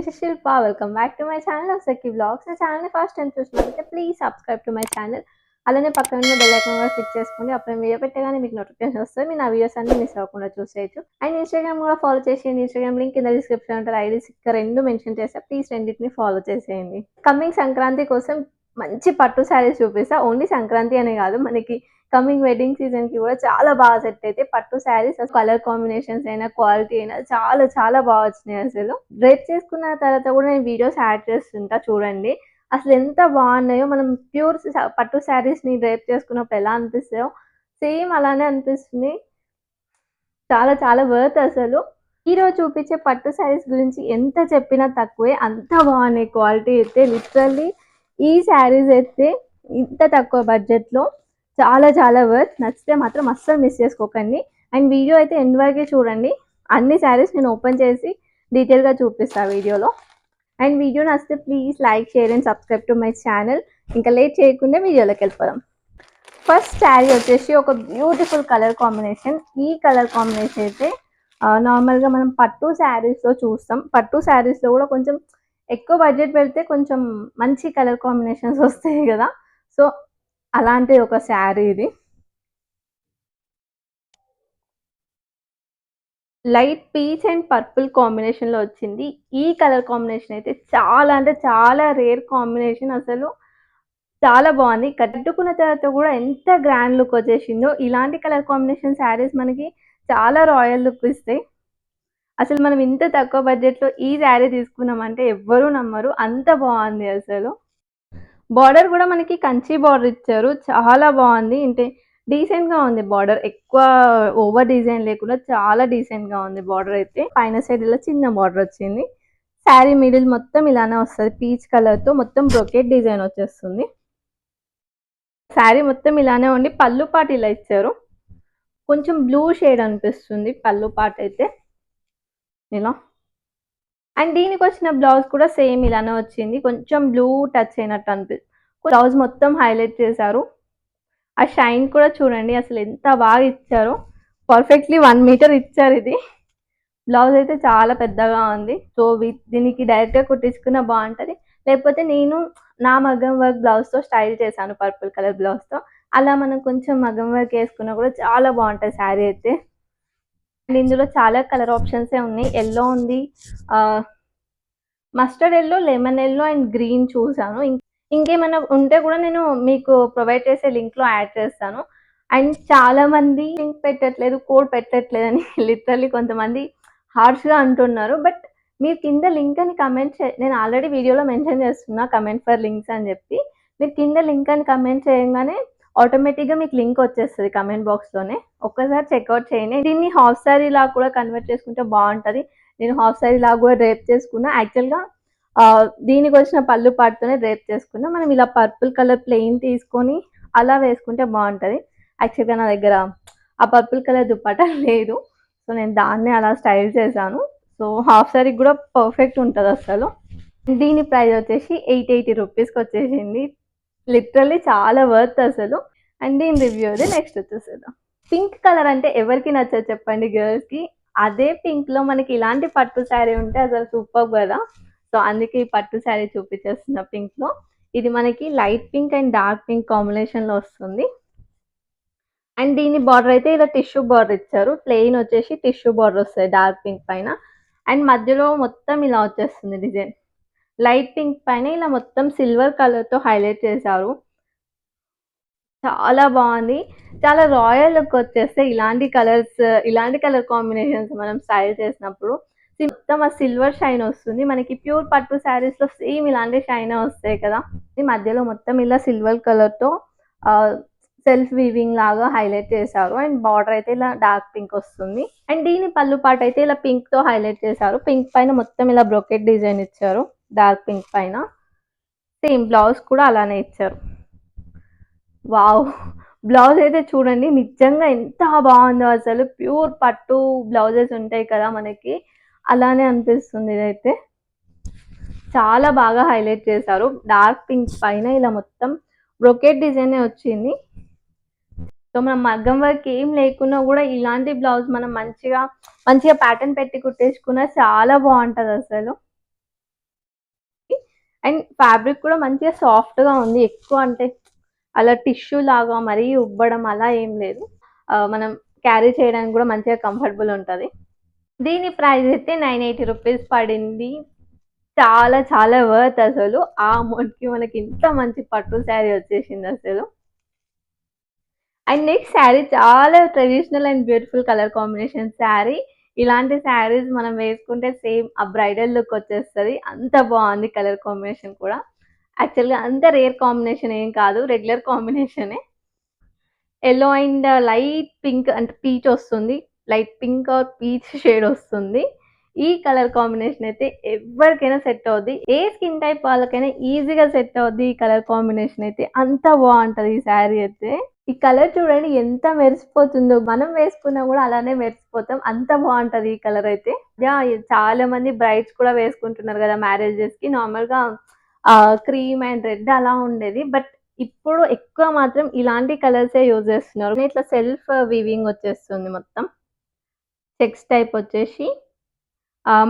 this is Shilpa. Welcome back to my channel of Seki Vlogs. నా ఛానల్ని first time చూసినట్లయితే please subscribe to my channel. అలానే పక్కన ఉన్న బెల్ ఐకాన్ కూడా క్లిక్ చేసుకోండి. అప్పుడు వీడియో పెట్టగానే మీకు నోటిఫికేషన్ వస్తుంది. మీరు నా వీడియోస్ అన్ని మిస్ అవ్వకుండా చూసేయచ్చు. అండ్ ఇన్స్టాగ్రామ్ కూడా ఫాలో చేసేయండి. ఇన్స్టాగ్రామ్ లింక్ కింద డిస్క్రిప్షన్ ఉంటుంది. ఐడీస్ ఇక్కడ రెండు మెన్షన్ చేస్తే ప్లీజ్ రెండింటిని ఫాలో చేసేయండి. కమింగ్ సంక్రాంతి కోసం మంచి పట్టు శారీస్ చూపిస్తా. ఓన్లీ సంక్రాంతి అనే కాదు, మనకి కమింగ్ వెడ్డింగ్ సీజన్ కి కూడా చాలా బాగా సెట్ అయితే పట్టు శారీస్. కలర్ కాంబినేషన్స్ అయినా క్వాలిటీ అయినా చాలా చాలా బాగా వచ్చినాయి. అసలు డ్రేప్ చేసుకున్న తర్వాత కూడా నేను వీడియోస్ యాడ్ చేస్తుంటా, చూడండి అసలు ఎంత బాగున్నాయో. మనం ప్యూర్ పట్టు శారీస్ ని డ్రేప్ చేసుకున్నప్పుడు ఎలా అనిపిస్తాయో సేమ్ అలానే అనిపిస్తుంది. చాలా చాలా వర్త్ అసలు. ఈరోజు చూపించే పట్టు శారీస్ గురించి ఎంత చెప్పినా తక్కువే, అంత బాగున్నాయి. క్వాలిటీ అయితే లిటరల్లీ ఈ శారీస్ అయితే ఇంత తక్కువ బడ్జెట్లో చాలా చాలా వర్త్. నచ్చితే మాత్రం అస్సలు మిస్ చేసుకోకండి. అండ్ వీడియో అయితే ఎండ్ వరకే చూడండి. అన్ని శారీస్ నేను ఓపెన్ చేసి డీటెయిల్గా చూపిస్తాను వీడియోలో. అండ్ వీడియో నచ్చితే please like, share and subscribe to my channel. ఇంకా లేట్ చేయకుండా వీడియోలోకి వెళ్ళిపోదాం. ఫస్ట్ శారీ వచ్చేసి ఒక బ్యూటిఫుల్ కలర్ కాంబినేషన్. ఈ కలర్ కాంబినేషన్ అయితే నార్మల్గా మనం పట్టు శారీస్లో చూస్తాం. పట్టు శారీస్లో కూడా కొంచెం ఎక్కువ బడ్జెట్ పెడితే కొంచెం మంచి కలర్ కాంబినేషన్స్ వస్తాయి కదా. సో అలాంటి ఒక శారీ ఇది. లైట్ పీచ్ అండ్ పర్పుల్ కాంబినేషన్లో వచ్చింది. ఈ కలర్ కాంబినేషన్ అయితే చాలా అంటే చాలా రేర్ కాంబినేషన్. అసలు చాలా బాగుంది. కట్టుకున్న తర్వాత కూడా ఎంత గ్రాండ్ లుక్ వచ్చేసిందో. ఇలాంటి కలర్ కాంబినేషన్ శారీస్ మనకి చాలా రాయల్ లుక్ ఇస్తాయి. అసలు మనం ఇంత తక్కువ బడ్జెట్లో ఈ శారీ తీసుకున్నామంటే ఎవ్వరూ నమ్మరు, అంత బాగుంది అసలు. బార్డర్ కూడా మనకి కంచి బార్డర్ ఇచ్చారు, చాలా బాగుంది. అంటే డీసెంట్ గా ఉంది బార్డర్, ఎక్కువ ఓవర్ డిజైన్ లేకుండా చాలా డీసెంట్ గా ఉంది బార్డర్ అయితే. పైన సైడ్ ఇలా చిన్న బార్డర్ వచ్చింది. శారీ మిడిల్ మొత్తం ఇలానే వస్తుంది, పీచ్ కలర్ తో మొత్తం బ్రొకెట్ డిజైన్ వచ్చేస్తుంది. శారీ మొత్తం ఇలానే ఉండి పళ్ళు పాటు ఇలా ఇచ్చారు. కొంచెం బ్లూ షేడ్ అనిపిస్తుంది పళ్ళు పాటు అయితే ఇలా. అండ్ దీనికి వచ్చిన బ్లౌజ్ కూడా సేమ్ ఇలానే వచ్చింది, కొంచెం బ్లూ టచ్ అయినట్టు అనిపిస్తుంది. బ్లౌజ్ మొత్తం హైలైట్ చేశారు. ఆ షైన్ కూడా చూడండి అసలు ఎంత బాగా ఇచ్చారు. పర్ఫెక్ట్లీ 1 మీటర్ ఇచ్చారు. ఇది బ్లౌజ్ అయితే చాలా పెద్దగా ఉంది. సో దీనికి డైరెక్ట్గా కుట్టించుకున్న బాగుంటుంది. లేకపోతే నేను నా మగ్గం వర్క్ బ్లౌజ్తో స్టైల్ చేశాను, పర్పుల్ కలర్ బ్లౌజ్తో. అలా మనం కొంచెం మగ్గం వర్క్ వేసుకున్నా కూడా చాలా బాగుంటుంది శారీ అయితే. అండ్ ఇందులో చాలా కలర్ ఆప్షన్సే ఉన్నాయి. ఎల్లో ఉంది, mustard yellow, lemon yellow and green చూసాను. ఇంకేమైనా ఉంటే కూడా నేను మీకు ప్రొవైడ్ చేసే లింక్లో యాడ్ చేస్తాను. అండ్ చాలా మంది లింక్ పెట్టట్లేదు, కోడ్ పెట్టట్లేదు అని లిటరల్లీ కొంతమంది హార్ష్గా అంటున్నారు. బట్ మీరు కింద లింక్ అని కమెంట్ నేను ఆల్రెడీ వీడియోలో మెన్షన్ చేస్తున్నా కమెంట్ ఫర్ లింక్స్ అని చెప్పి. మీరు కింద లింక్ అని కమెంట్ చేయగానే ఆటోమేటిక్గా మీకు లింక్ వచ్చేస్తుంది కమెంట్ బాక్స్లోనే. ఒక్కసారి చెక్అవుట్ చేయండి. దీన్ని హాఫ్ సారీ లాగా కూడా కన్వర్ట్ చేసుకుంటే బాగుంటుంది. నేను హాఫ్ సారీ లాగా కూడా డ్రేప్ చేసుకున్నా. యాక్చువల్గా దీనికి వచ్చిన పళ్ళు పాటుతోనే డ్రేప్ చేసుకున్నా. మనం ఇలా పర్పుల్ కలర్ ప్లెయిన్ తీసుకొని అలా వేసుకుంటే బాగుంటుంది. యాక్చువల్గా నా దగ్గర ఆ పర్పుల్ కలర్ దుప్పటా లేదు, సో నేను దాన్ని అలా స్టైల్ చేశాను. సో హాఫ్ సారీ కూడా పర్ఫెక్ట్ ఉంటుంది అసలు. దీని ప్రైస్ వచ్చేసి 880 రూపీస్కి వచ్చేసింది. లిటరల్లీ చాలా వర్త్ అసలు. అండ్ దీని రివ్యూ అది నెక్స్ట్ వచ్చేసేద్దాం. పింక్ కలర్ అంటే ఎవరికి నచ్చదు చెప్పండి గర్ల్స్కి. అదే పింక్లో మనకి ఇలాంటి పట్టు శారీ ఉంటే అసలు సూపర్ కదా. సో అందుకే ఈ పట్టు శారీ చూపించేస్తున్న పింక్లో. ఇది మనకి light pink and dark pink కాంబినేషన్లో వస్తుంది. అండ్ దీని బార్డర్ అయితే ఇలా టిష్యూ బార్డర్ ఇచ్చారు. ప్లెయిన్ వచ్చేసి టిష్యూ బార్డర్ వస్తుంది డార్క్ పింక్ పైన. అండ్ మధ్యలో మొత్తం ఇలా వచ్చేస్తుంది డిజైన్. లైట్ పింక్ పైన ఇలా మొత్తం సిల్వర్ కలర్తో హైలైట్ చేశారు. చాలా బాగుంది. చాలా రాయల్ లుక్ వచ్చేస్తే ఇలాంటి కలర్స్, ఇలాంటి కలర్ కాంబినేషన్స్ మనం స్టైల్ చేసినప్పుడు మొత్తం ఆ సిల్వర్ షైన్ వస్తుంది. మనకి ప్యూర్ పట్టు శారీస్లో సేమ్ ఇలాంటి షైన్ వస్తాయి కదా. ఈ మధ్యలో మొత్తం ఇలా సిల్వర్ కలర్తో సెల్ఫ్ వీవింగ్ లాగా హైలైట్ చేశారు. అండ్ బార్డర్ అయితే ఇలా డార్క్ పింక్ వస్తుంది. అండ్ దీని పళ్ళు పాటు అయితే ఇలా పింక్తో హైలైట్ చేశారు. పింక్ పైన మొత్తం ఇలా బ్రొకెట్ డిజైన్ ఇచ్చారు డార్క్ పింక్ పైన. సేమ్ బ్లౌజ్ కూడా అలానే ఇచ్చారు. వావ్, బ్లౌజ్ అయితే చూడండి నిజంగా ఎంత బాగుందో అసలు. ప్యూర్ పట్టు బ్లౌజెస్ ఉంటాయి కదా మనకి, అలానే అనిపిస్తుంది. ఇదైతే చాలా బాగా హైలైట్ చేశారు. డార్క్ పింక్ పైన ఇలా మొత్తం బ్రొకెట్ డిజైన్ వచ్చింది. సో మనం మగ్గం వర్క్ ఏం లేకున్నా కూడా ఇలాంటి బ్లౌజ్ మనం మంచిగా మంచిగా ప్యాటర్న్ పెట్టి కుట్టేసుకున్నా చాలా బాగుంటుంది అసలు. అండ్ ఫ్యాబ్రిక్ కూడా మంచిగా సాఫ్ట్‌గా ఉంది. ఎక్కువ అంటే అలా టిష్యూ లాగా మరీ ఉబ్బడం అలా ఏం లేదు. మనం క్యారీ చేయడానికి కూడా మంచిగా కంఫర్టబుల్ ఉంటది. దీని ప్రైస్ అయితే 980 రూపీస్ పడింది. చాలా చాలా వర్త్ అసలు. ఆ అమౌంట్‌కి మనకి ఇంత మంచి పట్టు శారీ వచ్చేసిందసలు. అండ్ నెక్స్ట్ శారీ చాలా traditional and beautiful colour combination sari. ఇలాంటి శారీస్ మనం వేసుకుంటే సేమ్ ఆ బ్రైడల్ లుక్ వచ్చేస్తది. అంత బావుంది కలర్ కాంబినేషన్ కూడా. యాక్చువల్‌గా అంత రేర్ కాంబినేషన్ ఏం కాదు. రెగ్యులర్ కాంబినేషనే. యెల్లో అండ్ లైట్ పింక్ అంటే పీచ్ వస్తుంది. Light pink or peach shade వస్తుంది. ఈ కలర్ కాంబినేషన్ అయితే ఎవ్వరికైనా సెట్ అవుద్ది. ఏ స్కిన్ టైప్ వాళ్ళకైనా ఈజీగా సెట్ అవుద్ది ఈ కలర్ కాంబినేషన్ అయితే. అంత బావుంటది ఈ శారీ అయితే. ఈ కలర్ చూడండి ఎంత మెరిసిపోతుందో. మనం వేసుకున్నా గూడా అలానే మెరిసిపోతాం. అంత బావుంటది ఈ కలర్ అయితే. చాలా మంది బ్రైడ్స్ కూడా వేసుకుంటున్నారు గదా! మ్యారేజెస్‌కి నార్మల్‌గా క్రీమ్ అండ్ రెడ్ అలా ఉండేది. బట్ ఇప్పుడు ఎక్కువ మాత్రం ఇలాంటి కలర్సే యూజ్ చేస్తున్నారు. ఇట్లా సెల్ఫ్ వీవింగ్ వచ్చేస్తుంది మొత్తం. చెక్స్ టైప్ వచ్చేసి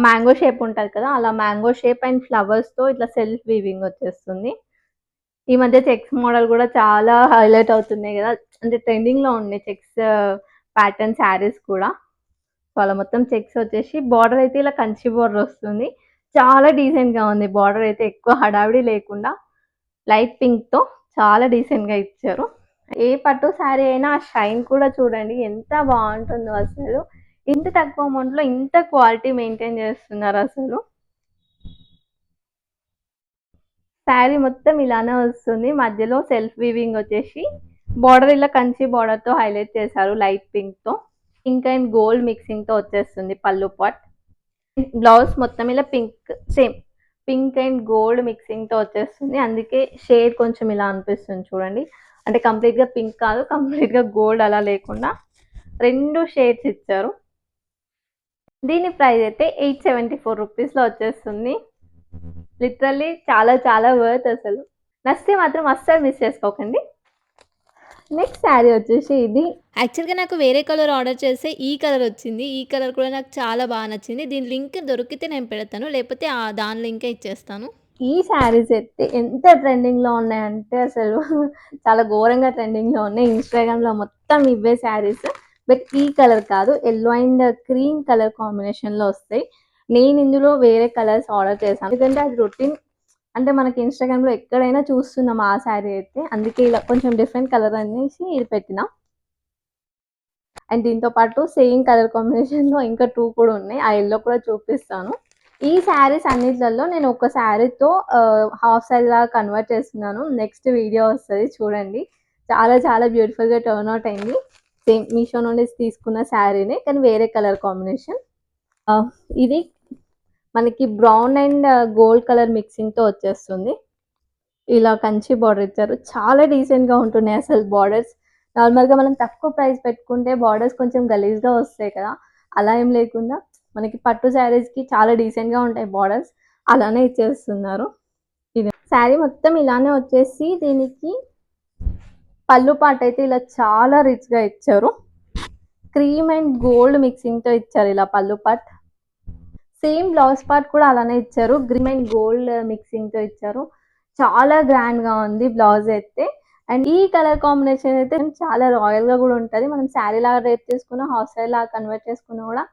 మ్యాంగో షేప్ ఉంటది కదా! అలా మ్యాంగో షేప్ అండ్ ఫ్లవర్స్‌తో ఇట్లా సెల్ఫ్ వీవింగ్ వచ్చేస్తుంది. ఈ మధ్య చెక్స్ మోడల్ గూడా చాలా హైలైట్ అవుతున్నాయి గదా! అంటే ట్రెండింగ్‌లో ఉన్నాయి చెక్స్ ప్యాటర్న్ శారీస్ కూడా. సో, అలా మొత్తం చెక్స్ వచ్చేసి బార్డర్ అయితే ఇలా కంచి బార్డర్ వస్తుంది. చాలా డీసెంట్‌గా ఉంది. బార్డర్ అయితే ఎక్కువ హడావిడి లేకుండా లైట్ పింక్‌తో చాలా డీసెంట్‌గా ఇచ్చారు. ఏ పట్టు శారీ అయినా ఆ షైన్ కూడా చూడండి ఎంత బావుంటుందో అసలు. ఇంత తక్కువ అమౌంట్‌లో ఇంత క్వాలిటీ మెయింటైన్ చేస్తున్నారసలు. శారీ మొత్తం ఇలానే వస్తుంది. మధ్యలో సెల్ఫ్ వీవింగ్ వచ్చేసి బార్డర్ ఇలా కంచి బార్డర్‌తో హైలైట్ చేశారు లైట్ పింక్‌తో. పింక్ అండ్ గోల్డ్ మిక్సింగ్‌తో వచ్చేస్తుంది పల్లు పార్ట్. బ్లౌజ్ మొత్తం ఇలా pink same pink and gold మిక్సింగ్‌తో వచ్చేస్తుంది. అందుకే షేడ్ కొంచెం ఇలా అనిపిస్తుంది చూడండి. అంటే కంప్లీట్‌గా పింక్ కాదు, కంప్లీట్‌గా గోల్డ్ అలా లేకుండా 2 షేడ్స్ ఇచ్చారు. దీని ప్రైస్ అయితే 874 రూపీస్‌లో వచ్చేస్తుంది. లిటరల్లీ చాలా చాలా వర్త్ అసలు. నచ్చితే మాత్రం అస్సలు మిస్ చేసుకోకండి. నెక్స్ట్ శారీ వచ్చేసి ఇది. యాక్చువల్‌గా నాకు వేరే కలర్ ఆర్డర్ చేస్తే ఈ కలర్ వచ్చింది. ఈ కలర్ కూడా నాకు చాలా నచ్చింది. దీని లింక్ దొరికితే నేను పెడతాను. లేకపోతే దాని లింకే ఇచ్చేస్తాను. ఈ శారీస్ అయితే ఎంత ట్రెండింగ్‌లో ఉన్నాయంటే అసలు చాలా ఘోరంగా ట్రెండింగ్‌లో ఉన్నాయి. ఇన్‌స్టాగ్రామ్‌లో మొత్తం ఇవే శారీస్. బట్ ఈ కలర్ కాదు. యెల్లో అండ్ క్రీమ్ కలర్ కాంబినేషన్‌లో వస్తాయి. నేను ఇందులో వేరే కలర్స్ ఆర్డర్ చేశాను. ఎందుకంటే అది రొటీన్ అంటే మనకి ఇన్‌స్టాగ్రామ్‌లో ఎక్కడైనా చూస్తున్నాం ఆ శారీ అయితే. అందుకే ఇలా కొంచెం డిఫరెంట్ కలర్ అనేసి ఇది పెట్టినా. అండ్ దీంతో పాటు సేమ్ కలర్ కాంబినేషన్‌లో ఇంకా 2 కూడా ఉన్నాయి. ఆ యెల్లో కూడా చూపిస్తాను. ఈ శారీస్ అన్నిట్లలో నేను ఒక శారీతో హాఫ్ శారీ లాగా కన్వర్ట్ చేస్తున్నాను. నెక్స్ట్ వీడియో వస్తది చూడండి. చాలా చాలా బ్యూటిఫుల్‌గా టర్న్ అవుట్ అయింది. సేమ్ మీషో నుండి తీసుకున్న శారీనే కానీ వేరే కలర్ కాంబినేషన్. ఇది మనకి బ్రౌన్ అండ్ గోల్డ్ కలర్ మిక్సింగ్‌తో వచ్చేస్తుంది. ఇలా కంచి బార్డర్ ఇచ్చారు. చాలా డీసెంట్‌గా ఉంటున్నాయి అసలు బార్డర్స్. నార్మల్‌గా మనం తక్కువ ప్రైస్ పెట్టుకుంటే బార్డర్స్ కొంచెం గలీజ్‌గా వస్తాయి కదా! అలా ఏం లేకుండా మనకి పట్టు శారీస్‌కి చాలా డీసెంట్‌గా ఉంటాయి బార్డర్స్. అలానే ఇచ్చేస్తున్నారు. ఇది శారీ మొత్తం ఇలానే వచ్చేసి దీనికి పళ్ళు పార్ట్ అయితే ఇలా చాలా రిచ్‌గా ఇచ్చారు. క్రీమ్ అండ్ గోల్డ్ మిక్సింగ్‌తో ఇచ్చారు ఇలా పళ్ళు పార్ట్. సేమ్ బ్లౌజ్ పార్ట్ కూడా అలానే ఇచ్చారు. గ్రీన్ అండ్ గోల్డ్ మిక్సింగ్‌తో ఇచ్చారు. చాలా గ్రాండ్‌గా ఉంది బ్లౌజ్ అయితే. అండ్ ఈ కలర్ కాంబినేషన్ అయితే చాలా రాయల్‌గా గూడా ఉంటది. మనం శారీ లాగా డ్రేప్ చేసుకున్న, హాఫ్ సారీ లాగా కన్వర్ట్ చేసుకున్నా గూడా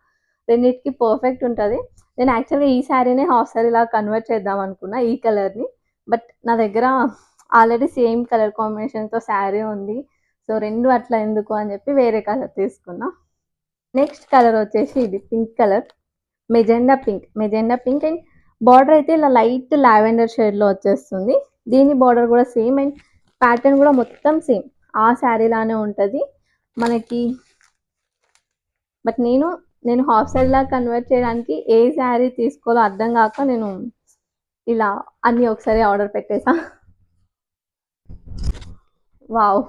రెండిటికి పర్ఫెక్ట్ ఉంటది. నేను యాక్చువల్‌గా ఈ శారీనే హాఫ్ సారీ లాగా కన్వర్ట్ చేద్దాం అనుకున్నా ఈ కలర్‌ని. బట్ నా దగ్గర ఆల్రెడీ సేమ్ కలర్ కాంబినేషన్‌తో శారీ ఉంది. సో, 2 అట్లా ఎందుకు అని చెప్పి వేరే కలర్ తీసుకున్నా. నెక్స్ట్ కలర్ వచ్చేసి ఇది pink colour. Magenta pink and border అయితే ఇలా లైట్ లావెండర్ షేడ్‌లో వచ్చేస్తుంది. దీని బార్డర్ కూడా సేమ్ అండ్ ప్యాటర్న్ కూడా మొత్తం సేమ్. ఆ శారీ లానే ఉంటది. మనకి బట్ నేను హాఫ్ శారీలాగా కన్వర్ట్ చేయడానికి ఏ శారీ తీసుకోవాలో అర్థం గాక నేను ఇలా అన్నీ ఒకసారి ఆర్డర్ పెట్టేసా. వావ్!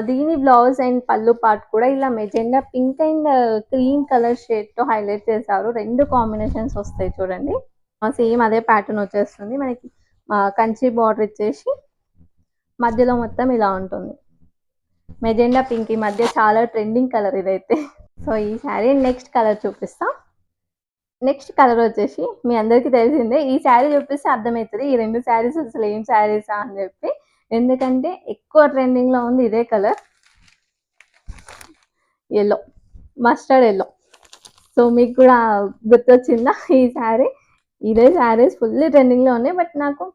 దీని బ్లౌజ్ అండ్ పళ్ళు పార్ట్ కూడా ఇలా magenta pink and cream colour షేడ్‌తో హైలైట్ చేశారు. 2 కాంబినేషన్స్ వస్తాయి చూడండి. సేమ్ అదే ప్యాటర్న్ వచ్చేస్తుంది. మనకి కంచి బార్డర్ ఇచ్చేసి మధ్యలో మొత్తం ఇలా ఉంటుంది. మెజెండా పింక్ ఈ మధ్య చాలా ట్రెండింగ్ కలర్ ఇదైతే. సో, ఈ శారీ నెక్స్ట్ కలర్ చూపిస్తా. నెక్స్ట్ కలర్ వచ్చేసి మీ అందరికీ తెలిసిందే. ఈ శారీ చూపిస్తే అర్థమవుతది. ఈ 2 శారీస్ అసలు ఏం శారీసా అని చెప్పి. ఎందుకంటే ఎక్కువ ట్రెండింగ్‌లో ఉంది ఇదే colour. Yellow. Mustard yellow. So, మీకు కూడా గుర్తొచ్చిందా ఈ శారీ? ఇదే శారీస్ ఫుల్ ట్రెండింగ్‌లో ఉన్నాయి. బట్ నాకు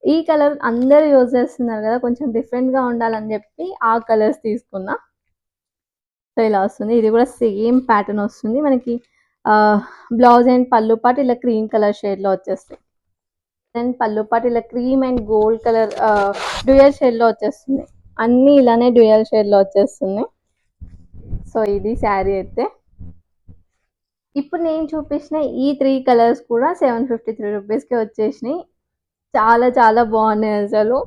ఈ కలర్ అందరూ యూజ్ చేస్తున్నారు కదా! కొంచెం డిఫరెంట్‌గా ఉండాలని చెప్పి ఆ కలర్స్ తీసుకున్నా. సో, ఇలా వస్తుంది. ఇది కూడా సేమ్ ప్యాటర్న్ వస్తుంది. మనకి బ్లౌజ్ అండ్ పళ్ళు పాటు ఇలా క్రీమ్ కలర్ షేడ్‌లో వచ్చేస్తాయి. అండ్ పళ్ళు పాటు ఇలా cream and gold colour dual షేడ్‌లో వచ్చేస్తుంది. అన్నీ ఇలానే డ్యూయల్ షేడ్‌లో వచ్చేస్తున్నాయి. సో, ఇది శారీ అయితే. ఇప్పుడు నేను చూపించిన ఈ 3 కలర్స్ కూడా 753 రూపీస్‌కే వచ్చేసినాయి. చాలా చాలా బాగున్నాయి అసలు.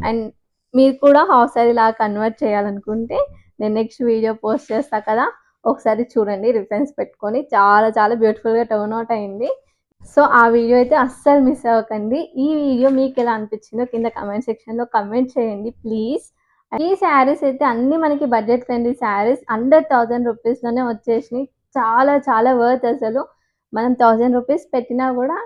అండ్ మీరు కూడా హాఫ్ సారీ లాగా కన్వర్ట్ చేయాలనుకుంటే నేను నెక్స్ట్ వీడియో పోస్ట్ చేస్తా కదా! ఒకసారి చూడండి రిఫరెన్స్ పెట్టుకొని. చాలా చాలా బ్యూటిఫుల్‌గా టర్న్ అవుట్ అయింది. సో, ఆ వీడియో అయితే అస్సలు మిస్ అవ్వకండి. ఈ వీడియో మీకెలా అనిపించిందో కింద కామెంట్ సెక్షన్‌లో కామెంట్ చేయండి ప్లీజ్. ఈ శారీస్ అయితే అన్నీ మనకి బడ్జెట్ ఫ్రెండ్లీ శారీస్. అండర్ 1000 రూపీస్‌లోనే వచ్చేసినాయి. చాలా చాలా వర్త్ అసలు. మనం 1000 రూపీస్ పెట్టినా కూడా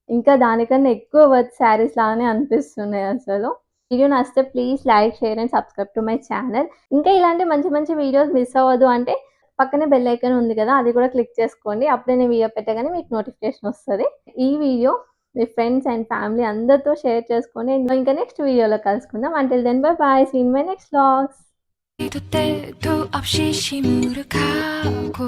ఇంకా దానికన్నా ఎక్కువ వర్త్ శారీస్ లాగానే అనిపిస్తున్నాయి అసలు. వీడియో నచ్చితే please like, share and subscribe to my channel. ఇంకా ఇలాంటి మంచి మంచి వీడియోస్ మిస్ అవ్వద్దు అంటే పక్కనే బెల్ ఐకాన్ ఉంది కదా! అది కూడా క్లిక్ చేసుకోండి. అప్పుడే నేను వీడియో పెట్టగానే మీకు నోటిఫికేషన్ వస్తది. ఈ వీడియో మీ ఫ్రెండ్స్ అండ్ ఫ్యామిలీ అందరితో షేర్ చేసుకొని ఇంకా నెక్స్ట్ వీడియోలో కలుసుకుందాం. Until then bye bye. See you in my next vlogs. 때도 없이 시무룩하고